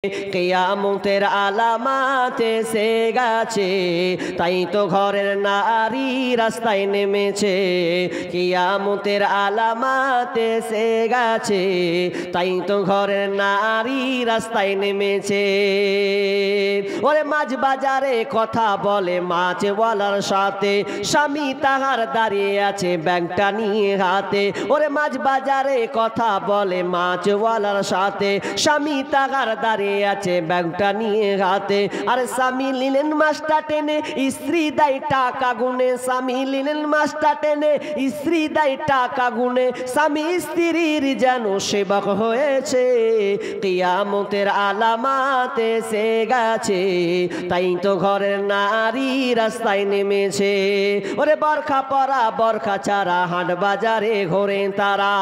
কিয়ামতের আলামাত এসে গেছে, তাই তো ঘরের নারী রাস্তায় নেমেছে। কিয়ামতের আলামাত এসে গেছে, তাই তো ঘরের নারী রাস্তায় নেমেছে। ওরে মাছ বাজারে কথা বলে মাছওয়ালার সাথে, স্বামী তাহার দাঁড়িয়ে আছে ব্যাগটা নিয়ে হাতে। ওরে মাছ বাজারে কথা বলে মাছওয়ালার সাথে, স্বামী তাহার দাঁড়িয়ে আছে ব্যাগটা নিয়ে হাতে। আরে স্বামী নিলেন মাছটা টেনে, স্ত্রী দেয় টাকা গুনে। স্বামী নিলেন মাছটা টেনে, স্ত্রী দেয় টাকা গুনে। স্বামী স্ত্রীর যেন সেবক হয়েছে। কিয়ামতের আলামাত এসে গেছে, তাই তো ঘরের নারী রাস্তায় নেমেছে। ওরে বরখা পরা বরখা চারা হাট বাজারে ঘোরে তারা।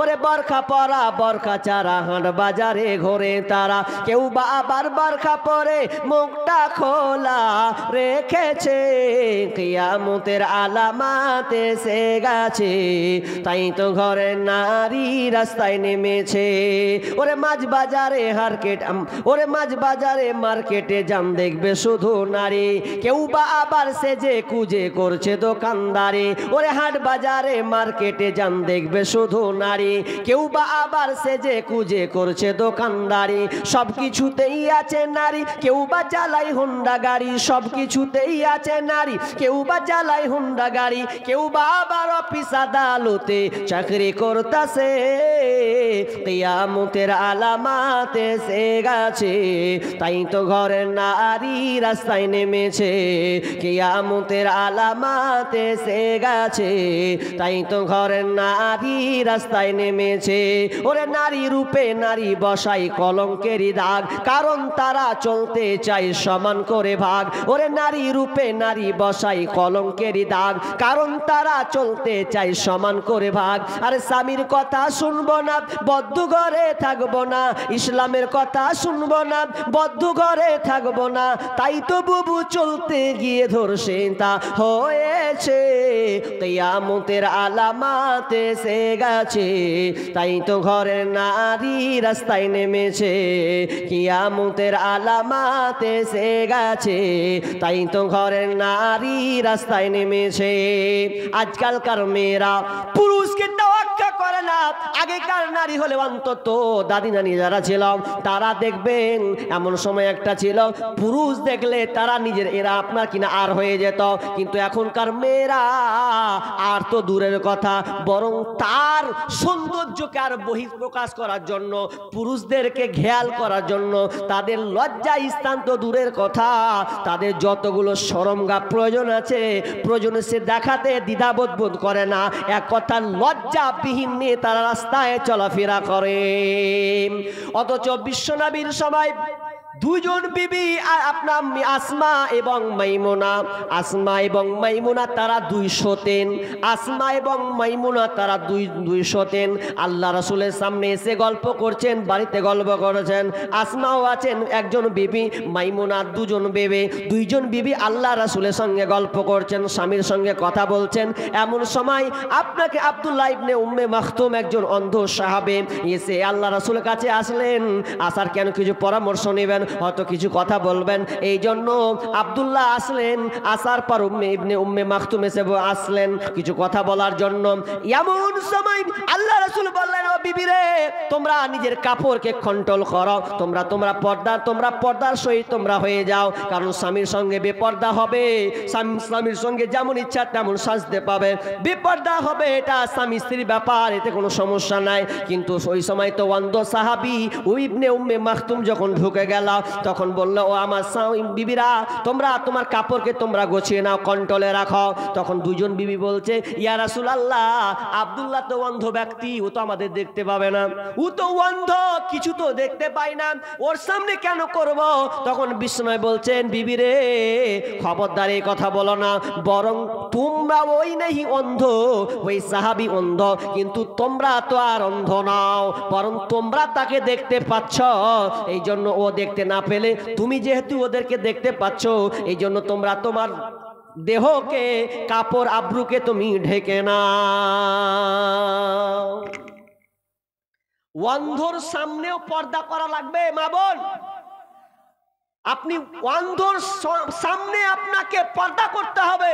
ওরে বরখা পরা বরখা চারা হাট বাজারে ঘোরে তারা। কেউ বা আবার বরখা পরে মুখটা খোলা রেখেছে। কিয়ামতের আলামাত এসে গেছে, তাই তো ঘরের নারী রাস্তায় নেমেছে। ওরে মাছ বাজারে ওরে মাছ বাজারে মার্কেটে যান দেখবে শুধু নারী। কেউ বা আবার সেজে কুজে করছে দোকানদারি। ওরে হাট বাজারে মার্কেটে যান দেখবে শুধু নারী। কেউ বা আবার সেজে কুজে করছে দোকানদারি। সব কিছুতেই আছে নারী, কেউ বা চালায় হুন্ডা গাড়ি। সব কিছুতেই আছে নারী, কেউ বা চালায় হুন্ডা গাড়ি। কেউ বা আবার অফিস আদালতে চাকরি করতেছে। কিয়ামতের আলামাত এসে গেছে, তাই তো ঘরের নারী রাস্তায় নেমেছে। কিয়ামতের আলামাত এসে গেছে, তাই তো ঘরের নারী রাস্তায় নেমেছে। ওরে নারী রূপে নারী বসাই কলঙ্কেরই দাগ, কারণ তারা চলতে চায় সমান করে ভাগ। ওরে নারী রূপে নারী বসাই কলঙ্কেরই দাগ, কারণ তারা চলতে চায় সমান করে ভাগ। আরে স্বামীর কথা শুনবো না, বদ্ধ ঘরে থাকবো না। ইসলামের কথা শুনবো না, বদ্ধ ঘরে থাকবো না। তাই তো বুবু চলতে গিয়ে ধরছে তা হয়েছে। কিয়ামতের আলামাত এসে গেছে, তাই তো ঘরের নারী রাস্তায় নেমেছে। কিয়ামতের আলামাত এসে গেছে, তাই তো ঘরের নারী রাস্তায় নেমেছে। আজকালকার মেয়েরা পুরুষকে তাওয়াক্কা করে না। আগেকার নারী হলে অন্তত দাদি নানি যারা ছিল তারা দেখবেন, এমন সময় একটা ছিল পুরুষ দেখলে তারা নিজের এরা আপনার কিনা আর হয়ে যেত। কিন্তু এখনকার মেয়েরা আর তো দূরের কথা, বরং তার সৌন্দর্যকে আর বহিঃপ্রকাশ করার জন্য, পুরুষদেরকে খেয়াল করার জন্য, তাদের লজ্জা স্থান তো দূরের কথা, তাদের যতগুলো শরমগা প্রয়োজন আছে, প্রয়োজনে সে দেখাতে দ্বিধাবোধ বোধ করে না। এক কথা লজ্জাবিহীন নিয়ে তারা রাস্তায় চলাফেরা করে। অথচ বিশ্বনবীর সময় দুজন বিবি আপনার আসমা এবং মাইমুনা, আসমা এবং মাইমুনা তারা 200 আসমা এবং মাইমুনা তারা 200 আল্লাহ রাসূলের সামনে এসে গল্প করছেন, বাড়িতে গল্প করেছেন। আসমাও আছেন একজন বিবি, মাইমুনা দুজন বিবি আল্লাহ রাসূলের সঙ্গে গল্প করছেন, স্বামীর সঙ্গে কথা বলছেন। এমন সময় আপনাকে আব্দুল্লাহ ইবনে উম্মে মাখতুম একজন অন্ধ সাহাবে এসে আল্লাহ রাসূলের কাছে আসলেন। আসার কেন কিছু পরামর্শ নেবেন, হয়তো কিছু কথা বলবেন, এই জন্য আব্দুল্লাহ আসলেন। আসার পর ইবনে উম্মে মাখতুম এসে আসলেন কিছু কথা বলার জন্য। এমন সময় আল্লাহ রাসূল বললেন, ও বিবি রে, তোমরা নিজের কাপড়কে কন্ট্রোল করো। তোমরা পর্দার সহিত তোমরা হয়ে যাও, কারণ স্বামীর সঙ্গে বেপর্দা হবে, স্বামীর সঙ্গে যেমন ইচ্ছা তেমন সাজতে পাবে। বেপর্দা হবে এটা স্বামী স্ত্রীর ব্যাপার, এতে কোনো সমস্যা নাই। কিন্তু ওই সময় তো অন্ধ সাহাবী ইবনে উম্মে মাখতুম যখন ঢুকে গেল, তখন বললো, ও আমার বিবিরা, তোমরা তোমার কাপড়কে তোমরা গোছিয়ে নাও, কন্ট্রোলে রাখো। তখন দুজন বিবি বলছে, ইয়া রাসূলুল্লাহ, আব্দুল্লাহ তো অন্ধ ব্যক্তি, ও তো আমাদের দেখতে পাবে না, ও তো অন্ধ, কিছু তো দেখতে পাই না, ওর সামনে কেন করব? তখন বিষ্ণু বলছেন, বিবি রে, খবরদার এই কথা বলো না, বরং তোমরা ওই নেই অন্ধ, ওই সাহাবী অন্ধ, কিন্তু তোমরা তো আর অন্ধ নাও, বরং তোমরা তাকে দেখতে পাচ্ছ। এই জন্য ও দেখতে না পেলে তুমি যেহেতু ওদেরকে দেখতে পাচ্ছ, এই জন্য তোমরা তোমার দেহকে, কাপড় আব্রুকে তুমি ঢেকে নাও। অন্ধর সামনেও পর্দা করা লাগবে মা বোন। আপনি অন্ধর সামনে আপনাকে পর্দা করতে হবে,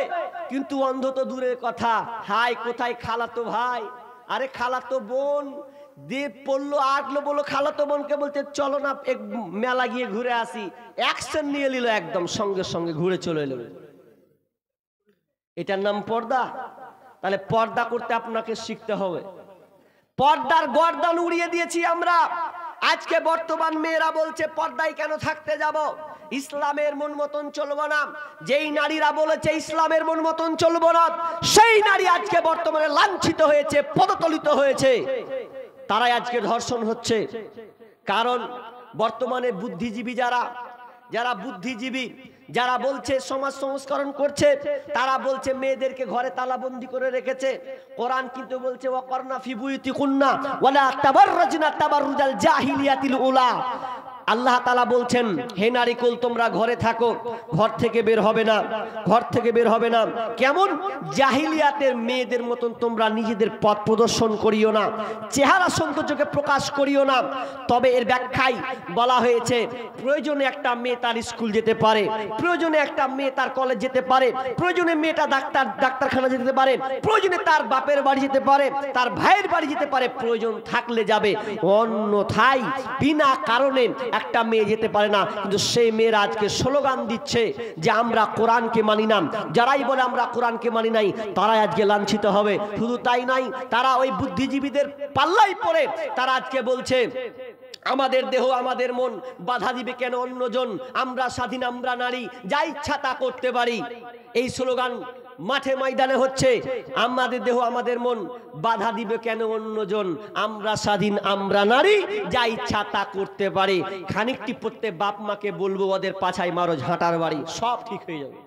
কিন্তু অন্ধ তো দূরের কথা। হাই কোথায় খালাতো ভাই, আরে খালাতো বোন দিয়ে পড়লো আটলো, বললো খালাতো বোনকে বলতে চলো না এক মেলা গিয়ে ঘুরে আসি, অ্যাকশন নিয়ে নিল, একদম সঙ্গে সঙ্গে ঘুরে চলে এলো। এটার নাম পর্দা? তাহলে পর্দা করতে আপনাকে শিখতে হবে। পর্দার গর্দান উড়িয়ে দিয়েছি আমরা। আজকে বর্তমান মেয়েরা বলছে পর্দায় কেন থাকতে যাব, ইসলামের মন মতন চলবো না। যেই নারীরা বলেছে ইসলামের মন মতন চলবো না, সেই নারী আজকে বর্তমানে লাঞ্ছিত হয়েছে, পদতলিত হয়েছে, তারাই আজকে ধর্ষণ হচ্ছে। কারণ বর্তমানে বুদ্ধিজীবী যারা বুদ্ধিজীবী, যারা বলছে সমাজ সংস্করণ করছে, তারা বলছে মেয়েদেরকে ঘরে তালাবন্দি করে রেখেছে। কোরআন কিন্তু বলছে ওয়াকরনা ফি বুয়ুতিকুন্না ওয়ালা তাবাররাজনা তাবাররুজাল জাহিলিয়াতিল উলা। আল্লাহ তাআলা বলছেন হে নারীকুল তোমরা ঘরে থাকো, ঘর থেকে বের হবে না, ঘর থেকে বের হবে না। কেমন? জাহিলিয়াতের মেয়েদের মতন তোমরা নিজেদের পথ প্রদর্শন করিও না, চেহারা সৌন্দর্যকে প্রকাশ করিও না। তবে এর ব্যাখ্যায় বলা হয়েছে প্রয়োজনে একটা মেয়ে তার স্কুল যেতে পারে, প্রয়োজনে একটা মেয়ে তার কলেজ যেতে পারে, প্রয়োজনে মেয়েটা ডাক্তারখানা যেতে পারে, প্রয়োজনে তার বাপের বাড়ি যেতে পারে, তার ভাইয়ের বাড়ি যেতে পারে, প্রয়োজন থাকলে যাবে, অন্যথায় বিনা কারণে একটা মেয়ে যেতে পারে না। কিন্তু সেই মেয়েরা আজকে স্লোগান দিচ্ছে যে আমরা কোরআনকে মানি না। যারাই বলে আমরা কোরআনকে মানি নাই, তারাই আজকে লাঞ্ছিত হবে। শুধু তাই নয়, তারা ওই বুদ্ধিজীবীদের পাল্লাই পড়ে তারা আজকে বলছে আমাদের দেহ আমাদের মন, বাধা দিবে কেন অন্যজন, আমরা স্বাধীন, আমরা নারী, যা ইচ্ছা তা করতে পারি। এই স্লোগান মাঠে ময়দানে হচ্ছে। আমাদের দেহ আমাদের মন, বাধা দিবে কেন অন্যজন, আমরা স্বাধীন, আমরা নারী, যা ইচ্ছা তা করতে পারি। খানিকটি পড়তে বাপ মাকে বলবো ওদের পাছায় মারো ঝাঁটার বাড়ি, সব ঠিক হয়ে যাবে।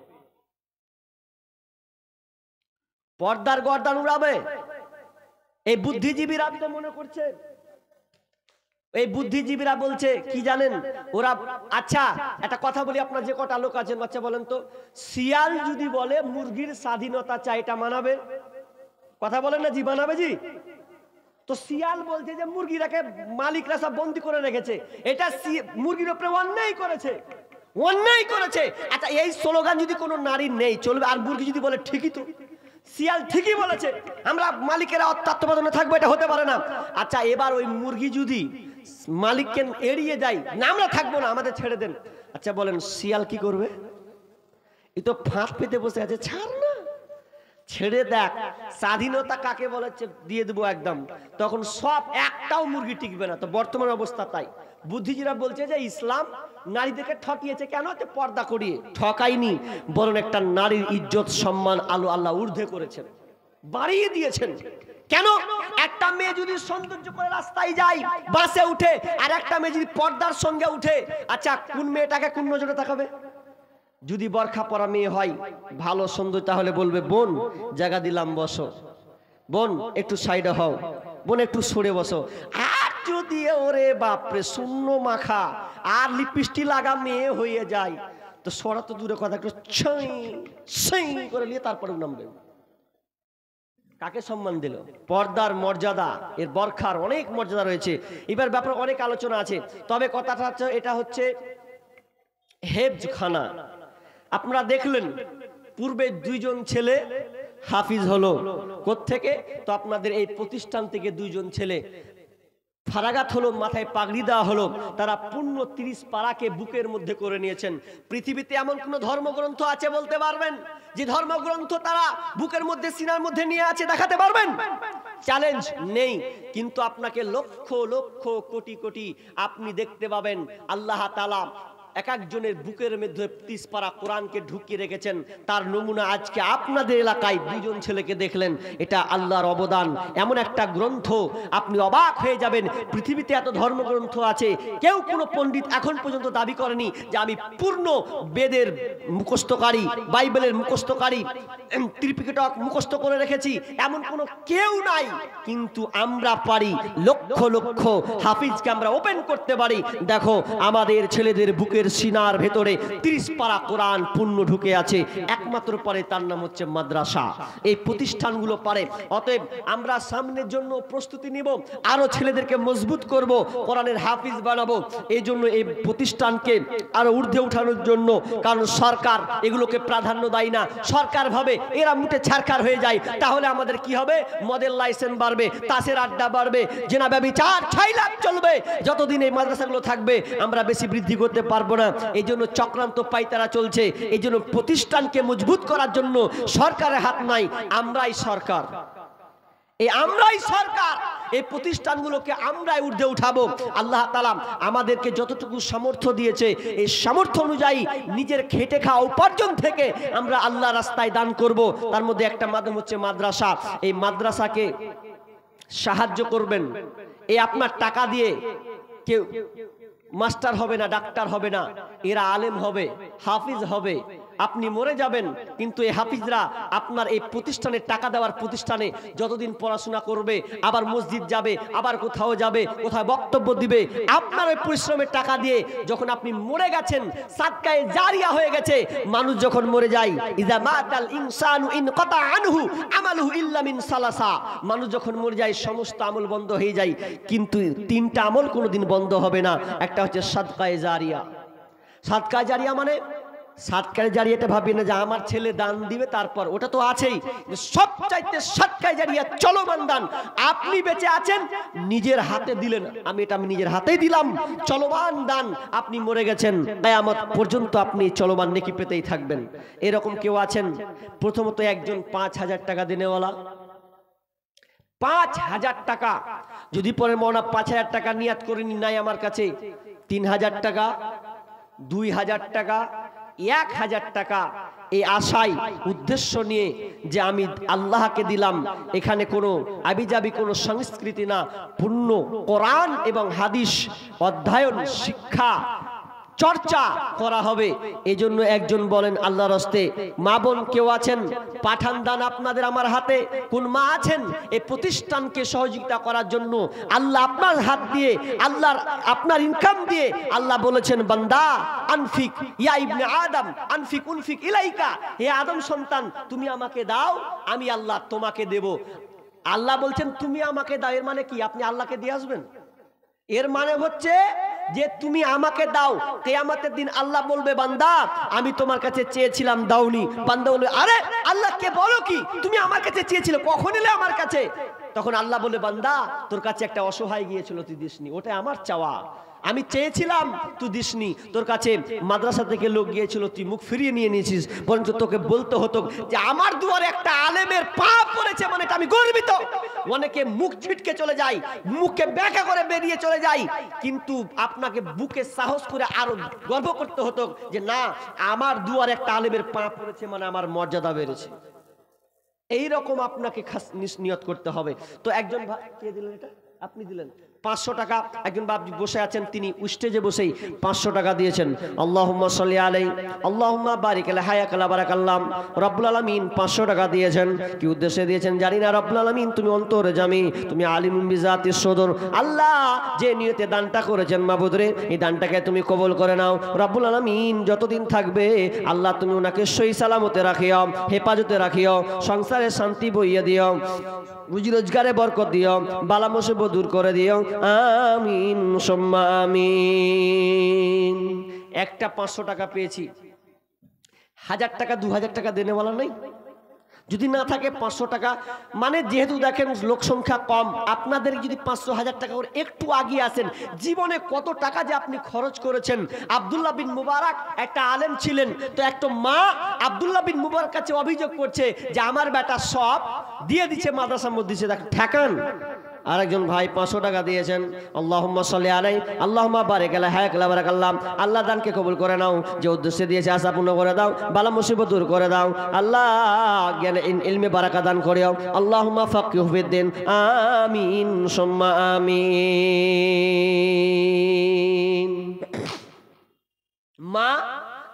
পর্দার গর্দান উড়াবে এই বুদ্ধিজীবীরা তো মনে করছে। এই বুদ্ধিজীবীরা বলছে কি জানেন ওরা? আচ্ছা একটা কথা বলি, আপনার যে কটা লোক আছেন বাচ্চা বলেন তো, শিয়াল যদি বলে মুরগির স্বাধীনতা চাই, এটা মানাবে? কথা বলেন না জি, মানাবে জি? তো শিয়াল বলছে যে মুরগিরাকে মালিকরা সব বন্দি করে রেখেছে, এটা মুরগির উপরে অন্যায় করেছে, অন্যায় করেছে। আচ্ছা এই স্লোগান যদি কোনো নারী নেই চলবে, আর মুরগি যদি বলে ঠিকই তো, শিয়াল ঠিকই বলেছে, আমরা মালিকেরা তত্ত্বাবধানে থাকবো, এটা হতে পারে না। আচ্ছা এবার ওই মুরগি যদি মালিককে এড়িয়ে যায়, না আমরা থাকবো না, আমাদের ছেড়ে দেন, আচ্ছা বলেন শিয়াল কি করবে? এই তো ফাঁক পেতে বসে আছে, ছাড় না, ছেড়ে দেখ। স্বাধীনতা কাকে বলেছে দিয়ে দেবো একদম, তখন সব একটাও মুরগি টিকবে না। তো বর্তমান অবস্থা তাই। বুদ্ধিজীবীরা বলছে যে ইসলাম নারীদেরকে ঠকিয়েছে, কেন? পর্দা করিয়ে। ঠকাইনি, বরং একটা নারীর ইজ্জত সম্মান আল্লাহ ঊর্ধ্বে করেছেন, বাড়িয়ে দিয়েছেন। কেন? একটা মেয়ে যদি সৌন্দর্য করে রাস্তায় যায়, বাসে উঠে, আর একটা মেয়ে যদি পর্দার সঙ্গে উঠে, আচ্ছা কোন মেয়েটাকে কোন নজরে তাকাবে? যদি বোরখা পরা মেয়ে হয় ভালো সুন্দর, তাহলে বলবে বোন জায়গা দিলাম বসো, বোন একটু সাইডে হও, বোন একটু সরে বসো। আর যদি ওরে বাপরে শূন্য মাখা আর লিপস্টিক লাগা মেয়ে হয়ে যায়, তো সরা তো দূরে কথা, একটু ছাই করে নিয়ে তারপরে নামবে। কাকে সম্মান দিল? পর্দার মর্যাদা, এর বরখার অনেক মর্যাদা রয়েছে। এবার ব্যাপারে অনেক আলোচনা আছে, তবে কথাটা হচ্ছে এটা হচ্ছে হেফজখানা। আপনারা দেখলেন পূর্বে দুইজন ছেলে হাফিজ হলো, কোত্থেকে? তো আপনাদের এই প্রতিষ্ঠান থেকে দুইজন ছেলে ফারাগাত হলো, মাথায় পাগড়ি দেওয়া হলো, তারা পূর্ণ 30 পারাকে বুকের মধ্যে করে নিয়েছেন। পৃথিবীতে এমন কোন ধর্মগ্রন্থ আছে বলতে পারবেন যে ধর্মগ্রন্থ তারা বুকের মধ্যে সিনার মধ্যে নিয়ে আছে? দেখাতে পারবেন? চ্যালেঞ্জ নেই। কিন্তু আপনাকে লক্ষ লক্ষ কোটি কোটি আপনি দেখতে পাবেন আল্লাহ তাআলা এক একজনের বুকের মধ্যে 30 পারা কোরআনকে ঢুকিয়ে রেখেছেন। তার নমুনা আজকে আপনাদের এলাকায় দুজন ছেলেকে দেখলেন। এটা আল্লাহর অবদান। এমন একটা গ্রন্থ আপনি অবাক হয়ে যাবেন। পৃথিবীতে এত ধর্মগ্রন্থ আছে, কেউ কোনো পণ্ডিত এখন পর্যন্ত দাবি করেনি যে আমি পূর্ণ বেদের মুখস্থকারী, বাইবেলের মুখস্থকারী, ত্রিপিটক মুখস্থ করে রেখেছি, এমন কোনো কেউ নাই। কিন্তু আমরা পারি, লক্ষ লক্ষ হাফিজকে আমরা ওপেন করতে পারি। দেখো আমাদের ছেলেদের বুকের সিনার ভেতরে 30 পারা কোরআন পূর্ণ ঢুকে আছে, একমাত্র পারে তার নাম হচ্ছে মাদ্রাসা। এই প্রতিষ্ঠানগুলো পারে। অতএব আমরা সামনের জন্য প্রস্তুতি নিব, আরো ছেলেদেরকে মজবুত করব, কোরআনের হাফিজ বানাবো। এই জন্য এই প্রতিষ্ঠানকে আরো ঊর্ধ্বে উঠানোর জন্য, কারণ সরকার এগুলোকে প্রাধান্য দেয় না। সরকার ভাবে এরা মুঠে ছারকার হয়ে যায়, তাহলে আমাদের কি হবে? মদের লাইসেন্স বাড়বে, তাসের আড্ডা বাড়বে, জেনা ব্যভিচার ছাইলাপ চলবে। যতদিন এই মাদ্রাসাগুলো থাকবে আমরা বেশি বৃদ্ধি করতে পারবো না। এই জন্য চক্রান্ত পাইতারা চলছে। এই জন্য প্রতিষ্ঠানকে মজবুত করার জন্য সরকারের হাত নাই, আমরাই সরকার। আমরাই সরকার, এই প্রতিষ্ঠানগুলোকে আমরাই ঊর্ধ্বে উঠাবো। আল্লাহ তাআলা আমাদেরকে যতটুকু সামর্থ্য দিয়েছে, এই সামর্থ্য অনুযায়ী নিজের খেটে খাওয়া উপার্জন থেকে আমরা আল্লাহ রাস্তায় দান করব। তার মধ্যে একটা মাধ্যম হচ্ছে মাদ্রাসা। এই মাদ্রাসাকে সাহায্য করবেন। এই আপনার টাকা দিয়ে কেউ মাস্টার হবে না, ডাক্তার হবে না, এরা আলেম হবে, হাফিজ হবে। আপনি মরে যাবেন, কিন্তু এই হাফিজরা আপনার এই প্রতিষ্ঠানে, টাকা দেওয়ার প্রতিষ্ঠানে যতদিন পড়াশোনা করবে, আবার মসজিদ যাবে, আবার কোথাও যাবে, কোথাও বক্তব্য দিবে, আপনার ওই পরিশ্রমের টাকা দিয়ে যখন আপনি মরে গেছেন, সাদকায়ে জারিয়া হয়ে গেছে। মানুষ যখন মরে যায়, ইজা মাতাল ইনসানু ইনকাতা আনহু আমালুহু ইল্লা মিন সালাসা, মানুষ যখন মরে যায় সমস্ত আমল বন্ধ হয়ে যায়, কিন্তু 3টা আমল কোনোদিন বন্ধ হবে না। একটা হচ্ছে সাদকায়ে জারিয়া। সাদকায়ে জারিয়া মানে, সাদকায়ে জারিয়াটা ভাবি না যে আমার ছেলে দান দিবে তারপর, ওটা তো আছেই। সবচাইতে সাদকায়ে জারিয়া চলমান দান। আপনি বেঁচে আছেন, নিজের হাতে দিলেন, আমি নিজের হাতেই দিলাম, চলমান দান। আপনি মরে গেছেন, কিয়ামত পর্যন্ত আপনি চলমান নেকি পেতেই থাকবেন। এরকম কেউ আছেন? প্রথমত একজন 5000 টাকা দেনেওয়ালা, 5000 টাকা। যদি পরে মৌলানা 5000 টাকা নিয়াত করে নাই আমার কাছে, 3000 টাকা, 2000 টাকা, 1000 টাকা, এই আশায় উদ্দেশ্য নিয়ে যে আমি আল্লাহকে দিলাম, এখানে কোনো আবিজাবি কোনো সংস্কৃতি না, পূর্ণ কোরআন এবং হাদিস অধ্যয়ন, শিক্ষা, চর্চা করা হবে। এজন্য একজন বলেন আল্লাহর রাস্তে। মা বোন কেউ আছেন? পাঠান দান আপনাদের আমার হাতে। কোন মা আছেন এই প্রতিষ্ঠানকে সহযোগিতা করার জন্য? আল্লাহ আপনার হাত দিয়ে, আল্লাহর আপনার ইনকাম দিয়ে আল্লাহ বলেছেন, বান্দা আনফিক ইয়া ইবনে আদম আনফিক উনফিক ইলাইকা, হে আদম সন্তান তুমি আমাকে দাও, আমি আল্লাহ তোমাকে দেব। আল্লাহ বলছেন তুমি আমাকে দাও, এর মানে কি? আপনি আল্লাহকে দিয়ে আসবেন? এর মানে হচ্ছে যে তুমি আমাকে দাও। কিয়ামতের দিন আল্লাহ বলবে, বান্দা আমি তোমার কাছে চেয়েছিলাম দাওনি। বান্দা বলবে, আরে আল্লাহকে বলো কি, তুমি আমার কাছে চেয়েছিলে, কখন এলে আমার কাছে? তখন আল্লাহ বলবে, বান্দা তোর কাছে একটা অসহায় গিয়েছিল, তুই দিসনি, ওটা আমার চাওয়া। আমি চেয়েছিলাম তুই দিসনি, তোর কাছে মাদ্রাসা থেকে লোক গিয়েছিল, তুই মুখ ফিরিয়ে নিয়ে নিয়েছিস। বরঞ্চ তোকে বলতে হতো যে আমার দুয়ারে একটা আলেমের পা পড়েছে, মানে আমি গর্বিত। অনেকে মুখ ছিটকে চলে যায়, মুখে ব্যাখ্যা করে বেরিয়ে চলে যায়, কিন্তু আপনাকে বুকে সাহস করে আরো গর্ব করতে হতো যে না, আমার দুয়ারে একটা আলেমের পা পড়েছে, মানে আমার মর্যাদা বেড়েছে। এইরকম আপনাকে খাস নিয়ত করতে হবে। তো একজন ভাই কে দিলেন এটা? আপনি দিলেন 500 টাকা। একজন বাপ বসে আছেন, তিনি স্টেজে বসেই 500 টাকা দিয়েছেন। আল্লাহুম্মা সাল্লি আলাইহি আল্লাহুম্মা বারিক আলা হায়াকালা বারাকাল্লাম। রব্বুল আলামিন 500 টাকা দিয়েছেন। কি উদ্দেশ্যে দিয়েছেন জানি না। রব্বুল আলামিন তুমি অন্তরে জামি, তুমি আলিমুম বিজাতিস সুদূর। আল্লাহ যে নিয়তে দানটা করেছেন মাবুদ রে, এই দানটাকে তুমি কবুল করে নাও। রব্বুল আলামিন যতদিন থাকবে আল্লাহ তুমি ওনাকে সহি সালামতে রাখিও, হেফাজতে রাখিও, সংসারে শান্তি বইয়ে দিও, রুজি রোজগারে বরকত দিও, বালা মুসিবত দূর করে দিও। আমিন সুম্মা আমিন। একটা 500 টাকা পেয়েছি, 1000 টাকা 2000 টাকা দেনে বলা নাই? যদি না থাকে 500 টাকা, মানে যেহেতু দেখেন লোক সংখ্যা কম, আপনাদের যদি 500-1000 টাকা করে একটু আগিয়ে আসেন, জীবনে কত টাকা যে আপনি খরচ করেছেন। আব্দুল্লাহ বিন মুবারক একটা আলেম ছিলেন, তো একটা মা আব্দুল্লাহ বিন মুবারক কাছে অভিযোগ করছে যে আমার বেটা সব দিয়ে দিচ্ছে মাদ্রাসার মধ্যে, ঠেকান। আরেকজন ভাই 500 টাকা দিয়েছেন। আল্লাহুম্মা সাল্লি আলাইহি আল্লাহুম্মা বারিক আলা হায়াকালা বারাকাল্লাম। আল্লাহ দানকে কবুল করে নাও, যে উদ্দেশ্যে দিয়েছে আশা পূর্ণ করে দাও, বালা মুসিবত দূর করে দাও। আল্লাহ জ্ঞানে ইলমে বারাকা দান করিও। আল্লাহুম্মা ফাক্কিহু ফিদ্দিন। আমিন সুম্মা আমিন। মা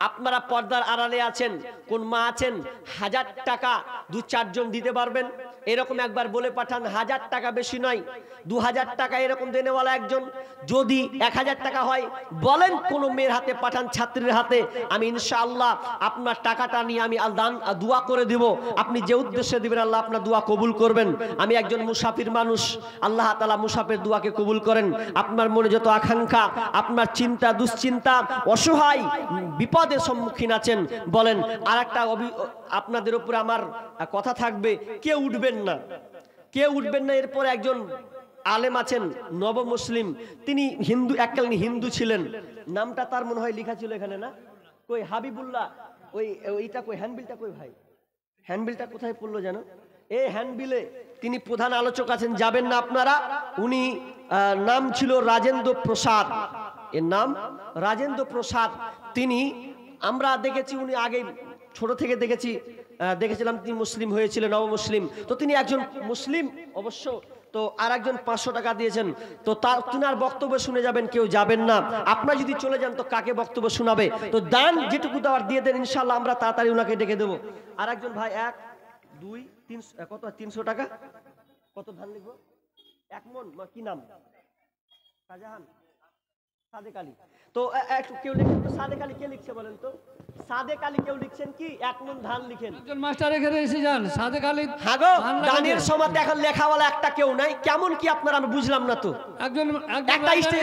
আপনারা পর্দার আড়ালে আছেন, কোন মা আছেন 1000 টাকা 2-4 জন দিতে পারবেন? এরকম একবার বলে পাঠান। 1000 টাকা বেশি নয়, 2000 টাকা এরকম দেনেওয়ালা একজন। যদি 1000 টাকা হয় বলেন কোন মেয়ের হাতে পাঠান, ছাত্রীর হাতে, আমি ইনশাআল্লাহ আপনার টাকাটা নিয়ে আমি দান দোয়া করে দিব। আপনি যে উদ্দেশ্যে দিবেন আল্লাহ আপনার দোয়া কবুল করবেন। আমি একজন মুসাফির মানুষ, আল্লাহ তাআলা মুসাফির দোয়াকে কবুল করেন। আপনার মনে যত আকাঙ্ক্ষা, আপনার চিন্তা দুশ্চিন্তা, অসহায় বিপদের সম্মুখীন আছেন বলেন। আর একটা আপনাদের উপরে আমার কথা থাকবে, কেউ উঠবেন না, কেউ উঠবেন না। এরপর একজন আলেম আছেন নব মুসলিম, তিনি হিন্দু, এককালীন হিন্দু ছিলেন, নামটা তার মনে হয় লেখা ছিল এখানে না, কই হাবিবুল্লাহ, ওইটা কই, হ্যান্ডবিলটা কই ভাই, হ্যান্ডবিলটা কোথায় পড়লো যেন? এই হ্যান্ডবিলে তিনি প্রধান আলোচক আছেন, যাবেন না আপনারা। উনি নাম ছিল রাজেন্দ্র প্রসাদ, এর নাম রাজেন্দ্র প্রসাদ। তিনি, আমরা দেখেছি উনি আগে ছোট থেকে দেখেছিলাম তিনি মুসলিম হয়েছিলেন, নব মুসলিম। তো তিনি একজন মুসলিম অবশ্য। তো আর একজন 500 টাকা দিয়েছেন। তো তিনার বক্তব্য শুনে যাবেন, কেউ যাবেন না। আপনারা যদি চলে যান তো কাকে বক্তব্য শোনাবে? তো দান যেটুকু দেওয়ার দিয়ে দেন, ইনশাআল্লাহ আমরা তাড়াতাড়ি ওনাকে ডেকে দেবো। আর একজন ভাই 1, 2, 3, কত 300 টাকা, কত ধান লিখবো? 1 মন, কি নাম? শাহজাহান, সাদেক আলী। তো একটু কেউ লিখেন তো, সাদেক আলী কে লিখছে বলেন তো? সাদেক আলী কেউ লিখছেন কি? 1 মন ধান লিখেন। একজন মাস্টার এখানে এসে যান, সাদেক আলী। হ্যাঁ গো, দানের সময় এখন লেখাওয়ালা একটা কেউ নাই, কেমন কি আপনারা? আমি বুঝলাম না তো।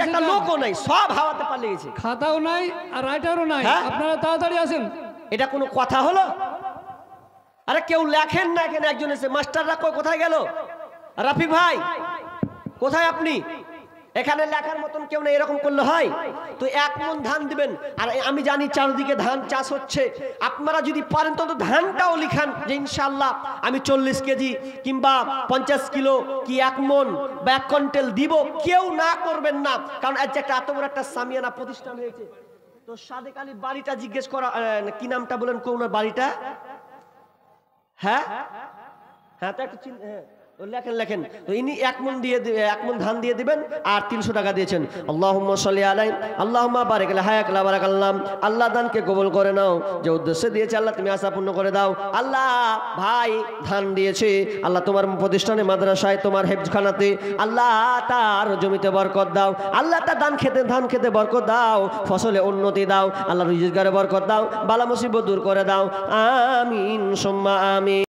একটা লোকও নাই, সব হাওয়াতে পালিয়ে গেছে, খাতাও নাই আর রাইটারও নাই। আপনারা তাড়াতাড়ি আসেন। এটা কোনো কথা হলো? আরে কেউ লেখেন না এখানে। একজন এসে, মাস্টাররা কোথায় গেল? রাফিক ভাই কোথায় আপনি? এখানে লেখার মতন কেউ নেই, এরকম করলে হয়? তো 1 মন ধান দিবেন। আর আমি জানি চারদিকে ধান চাষ হচ্ছে, আপনারা যদি পারেন তো ধানটাও লিখান যে ইনশাআল্লাহ আমি 40 কেজি কিংবা 50 কিলো কি 1 মন বা 1 কুইন্টাল দিব। কেউ না করবেন না, কারণ আজ একটা এত বড় একটা সামিয়ানা প্রতিষ্ঠান হয়েছে। তো সাদেক আলীর বাড়িটা জিজ্ঞেস করা, কি নামটা বলেন কোন বাড়িটা? হ্যাঁ হ্যাঁ, তো একটু লেখেন। তো ইনি 1 মন ধান দিয়ে দিবেন আর 300 টাকা দিয়েছেন। আল্লাহুম্মা সাল্লি আলাইহি আল্লাহুম্মা বারিক লা হায়াক লা বারাকাল্লাহ। আল্লাহ দানকে কবুল করে নাও, যে উদ্দেশ্যে দিয়েছে আল্লাহ তুমি আশা পূর্ণ করে দাও। আল্লাহ ভাই ধান দিয়েছে, আল্লাহ তোমার প্রতিষ্ঠানে, মাদ্রাসায়, তোমার হেফজখানাতে আল্লাহ তার জমিতে বরকত দাও। আল্লাহ তার ধান খেতে বরকত দাও, ফসলে উন্নতি দাও, আল্লাহ রিজিকে বরকত দাও, বালা মুসিবত দূর করে দাও। আমিন সুম্মা আমিন।